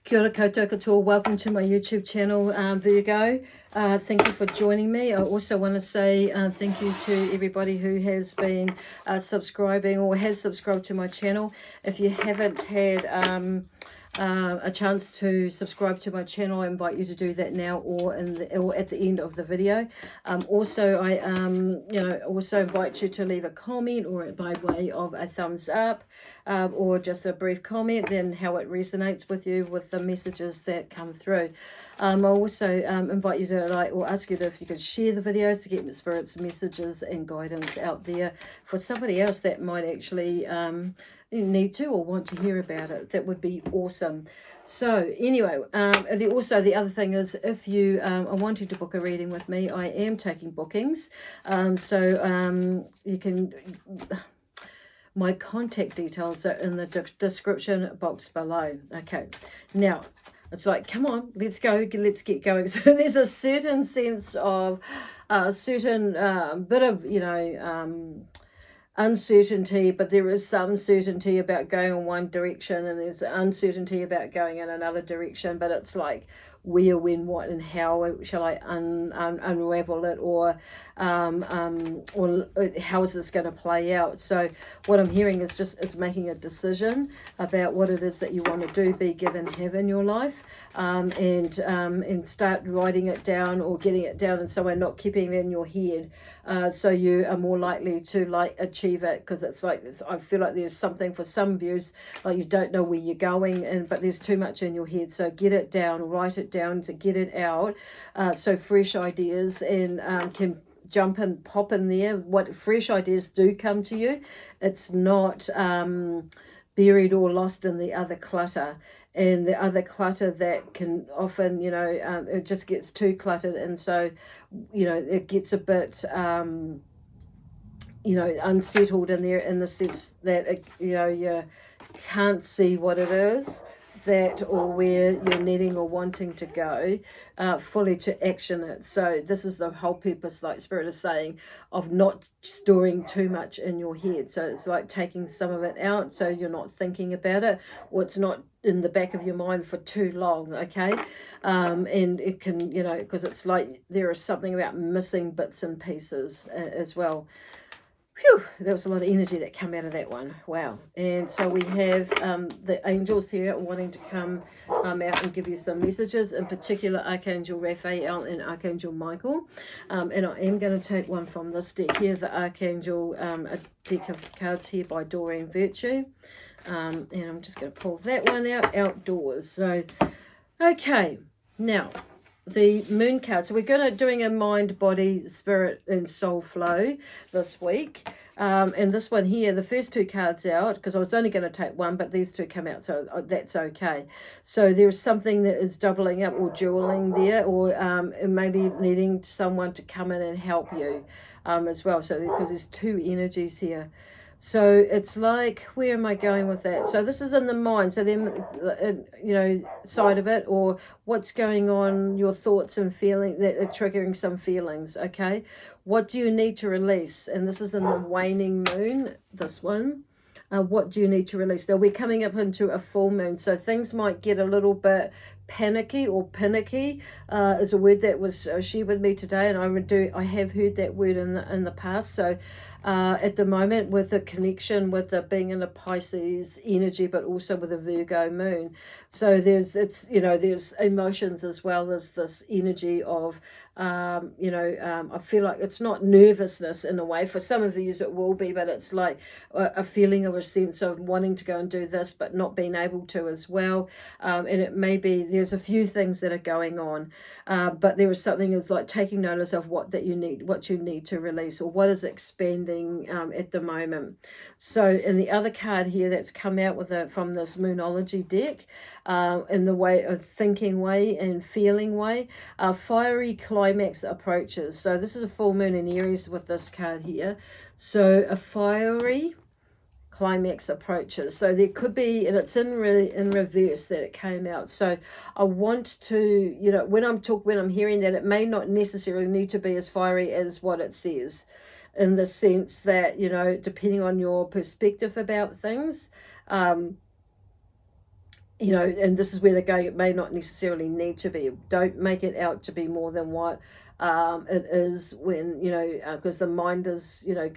Kia ora koutou katoa. Welcome to my YouTube channel, Virgo. Thank you for joining me. I also want to say thank you to everybody who has been subscribing or has subscribed to my channel. If you haven't had a chance to subscribe to my channel, I invite you to do that now or at the end of the video. Also, I also invite you to leave a comment or by way of a thumbs up, or just a brief comment, then how it resonates with you with the messages that come through. I also invite you to like or ask you if you could share the videos to get Spirit's messages and guidance out there for somebody else that might actually need to or want to hear about it. That would be awesome. So anyway, the other thing is, if you are wanting to book a reading with me, I am taking bookings. You can... My contact details are in the description box below. Okay, now it's like, come on, let's go, let's get going. So there's a certain sense of bit of uncertainty, but there is some certainty about going in one direction, and there's uncertainty about going in another direction. But it's like, where, when, what, and how shall I unravel it, or how is this going to play out? So what I'm hearing is just it's making a decision about what it is that you want to do, be, give, and have in your life, and start writing it down or getting it down in somewhere, not keeping it in your head. So you are more likely to like achieve it, because it's like, I feel like there's something for some views, like you don't know where you're going, but there's too much in your head. So get it down, write it down to get it out, so fresh ideas and can jump and pop in there. What fresh ideas do come to you, it's not buried or lost in the other clutter. And the other clutter that can often, it just gets too cluttered, and so it gets a bit unsettled in there, in the sense that you can't see what it is that, or where you're needing or wanting to go fully to action it. So this is the whole purpose, like Spirit is saying, of not storing too much in your head. So it's like taking some of it out, so you're not thinking about it, or it's not in the back of your mind for too long. Okay, and it can, because it's like there is something about missing bits and pieces as well. Phew, there was a lot of energy that came out of that one. Wow. And so we have the angels here wanting to come out and give you some messages, in particular Archangel Raphael and Archangel Michael. And I am going to take one from this deck here, the Archangel, a deck of cards here by Doreen Virtue. And I'm just going to pull that one out, outdoors. So, okay, now the moon card. So we're doing a mind, body, spirit, and soul flow this week. And this one here, the first two cards out, because I was only going to take one, but these two come out, so that's okay. So there's something that is doubling up or dueling there, or maybe needing someone to come in and help you as well. So because there's two energies here. So it's like, where am I going with that? So this is in the mind. So then, side of it, or what's going on, your thoughts and feelings that are triggering some feelings. Okay, what do you need to release? And this is in the waning moon, this one. What do you need to release? Now we're coming up into a full moon, so things might get a little bit panicky or panicky, is a word that was shared with me today, and I have heard that word in the past. So at the moment, with the connection with the being in a Pisces energy, but also with a Virgo moon, so there's emotions as well as this energy of I feel like it's not nervousness in a way. For some of you it will be, but it's like a feeling of a sense of wanting to go and do this but not being able to as well. And it may be there's a few things that are going on, but there is something is like taking notice of what you need to release, or what is expanding at the moment. So in the other card here that's come out from this Moonology deck, in the way of thinking way and feeling way, fiery climax approaches. So this is a full moon in Aries with this card here. So a fiery climax approaches. So there could be, and it's in reverse that it came out. So I want to, when I'm hearing that, it may not necessarily need to be as fiery as what it says, in the sense that, depending on your perspective about things, you know, and this is where they're going, it may not necessarily need to be. Don't make it out to be more than what it is, when, you know, because the mind is, you know,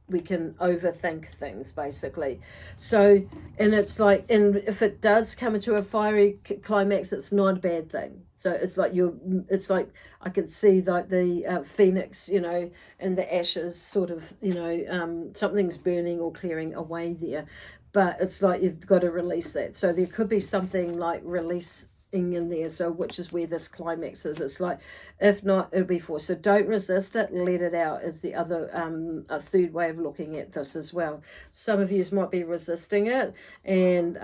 we can overthink things basically. So, and it's like, and if it does come into a fiery climax, it's not a bad thing. So it's like it's like I could see like the phoenix, you know, and the ashes sort of, you know, something's burning or clearing away there, but it's like you've got to release that. So there could be something like release in there, so which is where this climax is. It's like, if not, it'll be forced. So don't resist it, let it out is the other a third way of looking at this as well. Some of you might be resisting it, and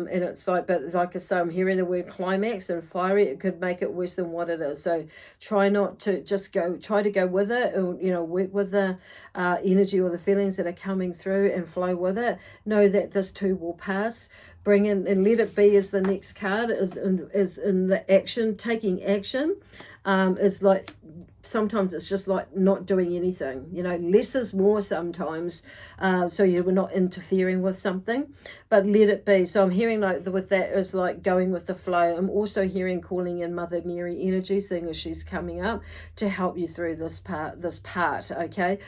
it's like, but like I say, I'm hearing the word climax and fiery. It could make it worse than what it is. So try not to just try to go with it, or, you know, work with the energy or the feelings that are coming through and flow with it. Know that this too will pass. Bring in and let it be, as the next card is in the action, taking action. Is like, sometimes it's just like not doing anything, you know, less is more sometimes. So you were not interfering with something, but let it be. So I'm hearing like with that is like going with the flow. I'm also hearing calling in Mother Mary energy, seeing as she's coming up to help you through this part. Okay.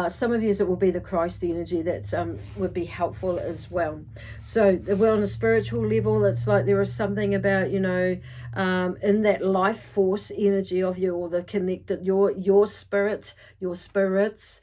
Some of you, it will be the Christ energy that would be helpful as well. So well, on a spiritual level, it's like there is something about, you know, in that life force energy of you, or the connected, your spirit, your spirits,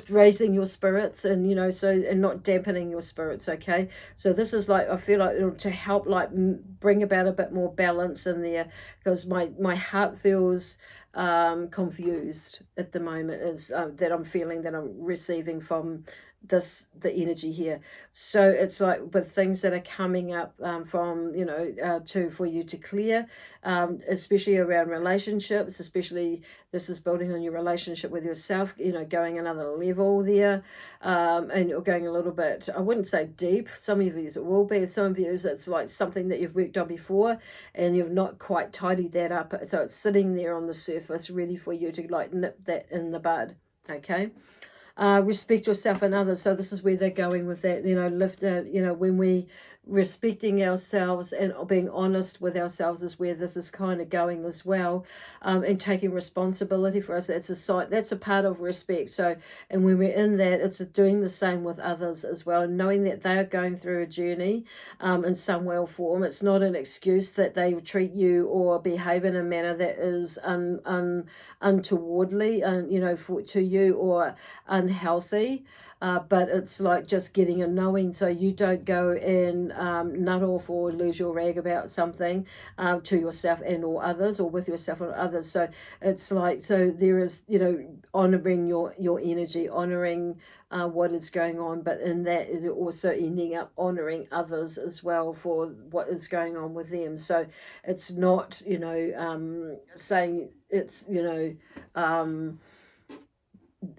raising your spirits, and, you know, so, and not dampening your spirits. Okay, so this is like, I feel like it'll to help like bring about a bit more balance in there, because my heart feels confused at the moment, is that I'm feeling, that I'm receiving from the energy here. So it's like with things that are coming up from, you know, for you to clear, especially around relationships, especially this is building on your relationship with yourself, you know, going another level there, and you're going a little bit, I wouldn't say deep, some of you it will be, some of you it's like something that you've worked on before and you've not quite tidied that up, so it's sitting there on the surface ready for you to like nip that in the bud. Okay. Respect yourself and others. So this is where they're going with that, you know, lift, you know, when we respecting ourselves and being honest with ourselves is where this is kind of going as well, and taking responsibility for us. That's a part of respect. So, and when we're in that, it's doing the same with others as well, and knowing that they are going through a journey in some way or form. It's not an excuse that they treat you or behave in a manner that is untowardly, you know, to you, or unhealthy, but it's like just getting a knowing, so you don't go and nut off or lose your rag about something to yourself and or others, or with yourself or others. So it's like, so there is, you know, honoring your energy, honoring what is going on, but in that is also ending up honoring others as well for what is going on with them. So it's not, you know, saying it's, you know,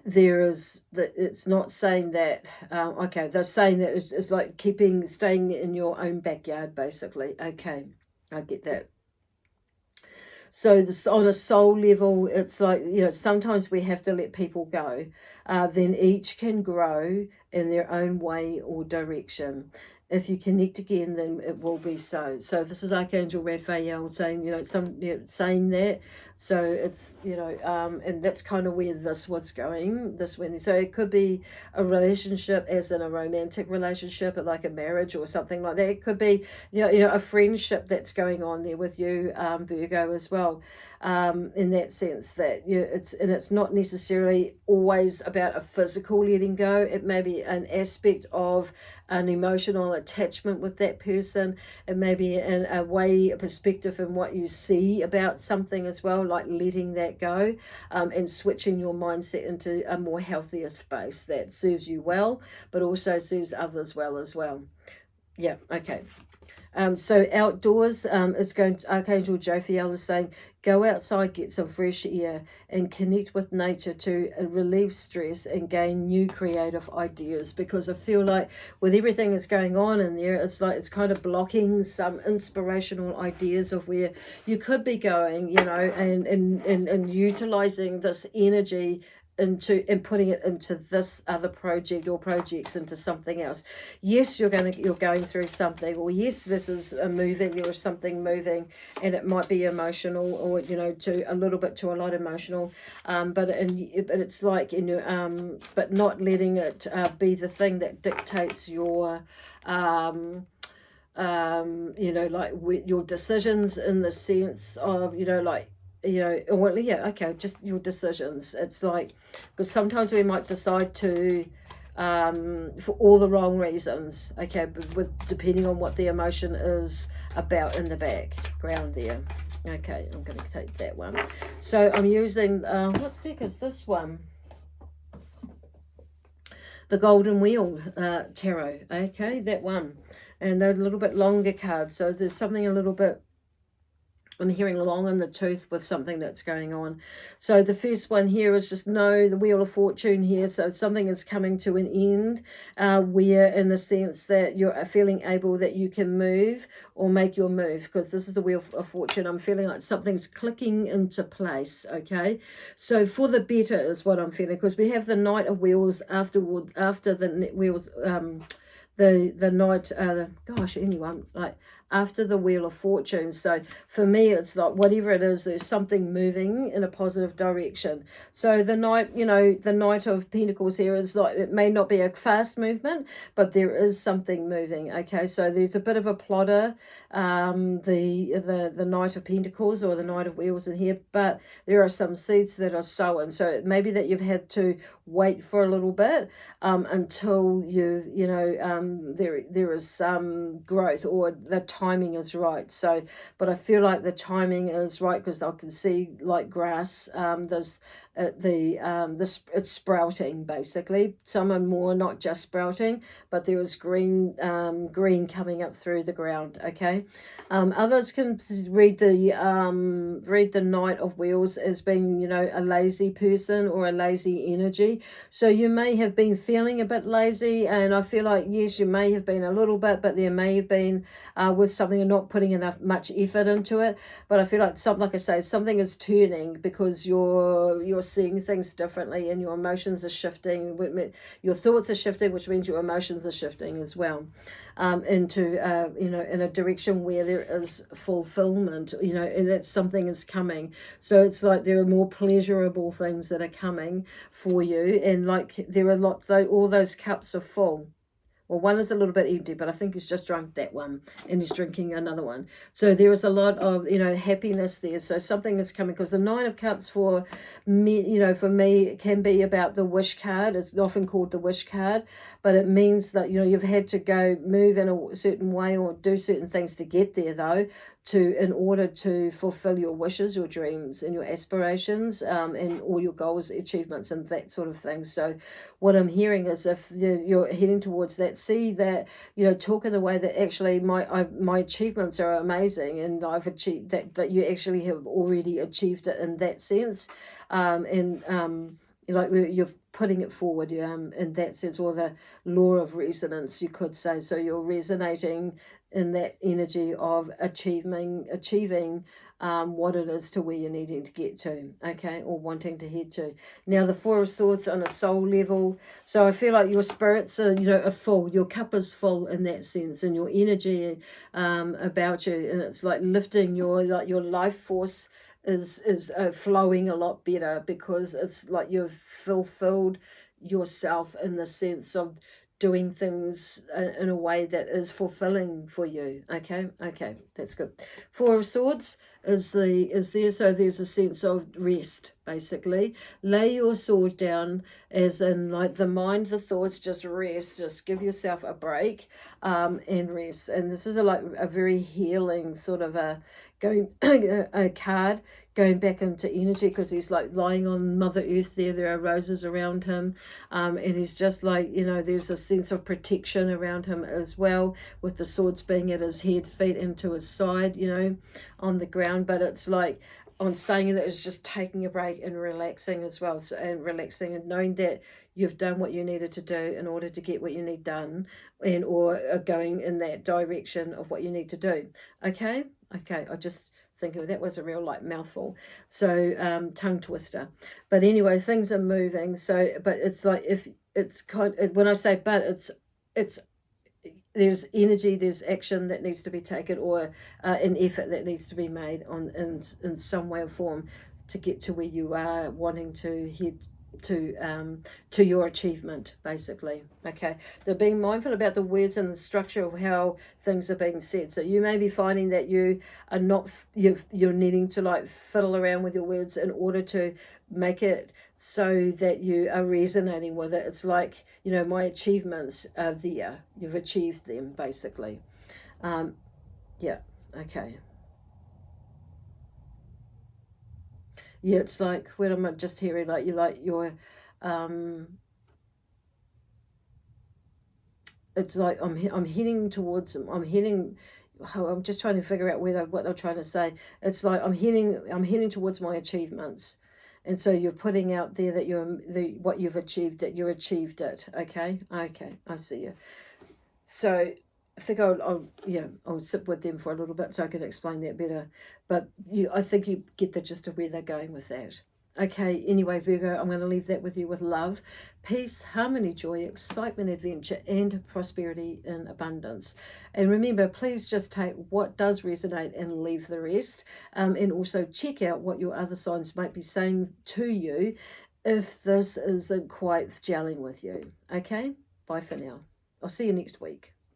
there is that, it's not saying that okay, they're saying that it's like staying in your own backyard basically. Okay, I get that. So this, on a soul level, it's like, you know, sometimes we have to let people go, then each can grow in their own way or direction. If you connect again, then it will be so. So this is Archangel Raphael saying, you know, saying that. So it's, you know, and that's kind of where this was going, this when. So it could be a relationship, as in a romantic relationship, like a marriage or something like that. It could be, you know, a friendship that's going on there with you, Virgo, as well. In that sense, that it's not necessarily always about a physical letting go. It may be an aspect of an emotional attachment with that person. It may be a perspective in what you see about something as well, like letting that go, and switching your mindset into a more healthier space that serves you well, but also serves others well as well. Yeah, okay. So outdoors, it's going to, Archangel Jophiel is saying, go outside, get some fresh air, and connect with nature to relieve stress and gain new creative ideas. Because I feel like with everything that's going on in there, it's like it's kind of blocking some inspirational ideas of where you could be going, you know, and utilizing this energy into and putting it into this other project or projects into something else. Yes, you're going through something, or yes, this is a moving, there is something moving, and it might be emotional, or to a little bit to a lot emotional, but it's like but not letting it be the thing that dictates your like with your decisions, in the sense of like well, yeah, okay, just your decisions. It's like, because sometimes we might decide to for all the wrong reasons, okay, but with depending on what the emotion is about in the background there. Okay, I'm going to take that one. So I'm using what deck is this one? The Golden Wheel Tarot. Okay, that one. And they're a little bit longer cards, so there's something a little bit, I'm hearing long in the tooth with something that's going on. So the first one here is just know the Wheel of Fortune here. So something is coming to an end, where in the sense that you're feeling able that you can move or make your moves, because this is the Wheel of Fortune. I'm feeling like something's clicking into place, okay? So for the better is what I'm feeling, because we have the Knight of Wheels after the Wheels, the Knight, gosh, anyone, like after the Wheel of Fortune. So for me, it's like whatever it is, there's something moving in a positive direction. So the Knight, the Knight of Pentacles here is like, it may not be a fast movement, but there is something moving. Okay, so there's a bit of a plotter, the Knight of Pentacles or the Knight of Wheels in here, but there are some seeds that are sown. So it may be that you've had to wait for a little bit until there is some growth, or the timing is right. So, but I feel like the timing is right, because I can see like grass. There's it's sprouting basically. Some are more not just sprouting, but there is green coming up through the ground. Okay, others can read the Knight of Wheels as being a lazy person or a lazy energy. So you may have been feeling a bit lazy, and I feel like yes, you may have been a little bit, but there may have been with something and not putting much effort into it. But I feel like like I say, something is turning, because you're seeing things differently, and your emotions are shifting. Your thoughts are shifting, which means your emotions are shifting as well, into in a direction where there is fulfillment, and that something is coming. So it's like there are more pleasurable things that are coming for you, and like there are lots, all those cups are full. Well, one is a little bit empty, but I think he's just drunk that one, and he's drinking another one. So there is a lot of, happiness there. So something is coming, because the Nine of Cups for me, for me, it can be about the wish card. It's often called the wish card, but it means that, you've had to go move in a certain way or do certain things to get there, though, in order to fulfill your wishes, your dreams, and your aspirations, and all your goals, achievements, and that sort of thing. So what I'm hearing is, if you're heading towards that, see that, talk in the way that actually my achievements are amazing, and I've achieved that you actually have already achieved it in that sense, like you're putting it forward, in that sense, or the law of resonance, you could say. So you're resonating in that energy of achieving what it is to where you're needing to get to, okay, or wanting to head to. Now the Four of Swords on a soul level. So I feel like your spirits are, are full. Your cup is full in that sense, and your energy about you, and it's like lifting your life force is flowing a lot better, because it's like you've fulfilled yourself in the sense of doing things in a way that is fulfilling for you. Okay, that's good. Four of Swords is there, so there's a sense of rest, basically. Lay your sword down, as in like the mind, the thoughts, just rest, just give yourself a break, and rest. And this is like a very healing sort of a card, going back into energy, because he's like lying on Mother Earth there are roses around him, and he's just like, there's a sense of protection around him as well, with the swords being at his head, feet into his side, on the ground. But it's like, on saying that, it's just taking a break and relaxing as well. So, and relaxing and knowing that you've done what you needed to do in order to get what you need done, and or going in that direction of what you need to do. Okay, I just thinking that was a real like mouthful. So tongue twister. But anyway, things are moving. So, but it's like if it's when I say but, it's there's energy, there's action that needs to be taken, or an effort that needs to be made on in some way or form to get to where you are wanting to head to your achievement, basically. Okay, they're being mindful about the words and the structure of how things are being said. So you may be finding that you are not you're needing to like fiddle around with your words in order to make it so that you are resonating with it. It's like, you know, my achievements are there, you've achieved them, basically. Yeah, okay. Yeah, it's like when I'm just hearing like you like your um it's like I'm heading towards them. I'm heading. Oh, I'm just trying to figure out whether what they're trying to say. It's like I'm heading towards my achievements, and so you're putting out there that you're the what you've achieved, that you achieved it. Okay, okay, I see you. So I think I'll sit with them for a little bit so I can explain that better. But I think you get the gist of where they're going with that. Okay, anyway, Virgo, I'm going to leave that with you with love, peace, harmony, joy, excitement, adventure, and prosperity in abundance. And remember, please just take what does resonate and leave the rest. And also check out what your other signs might be saying to you if this isn't quite gelling with you. Okay, bye for now. I'll see you next week.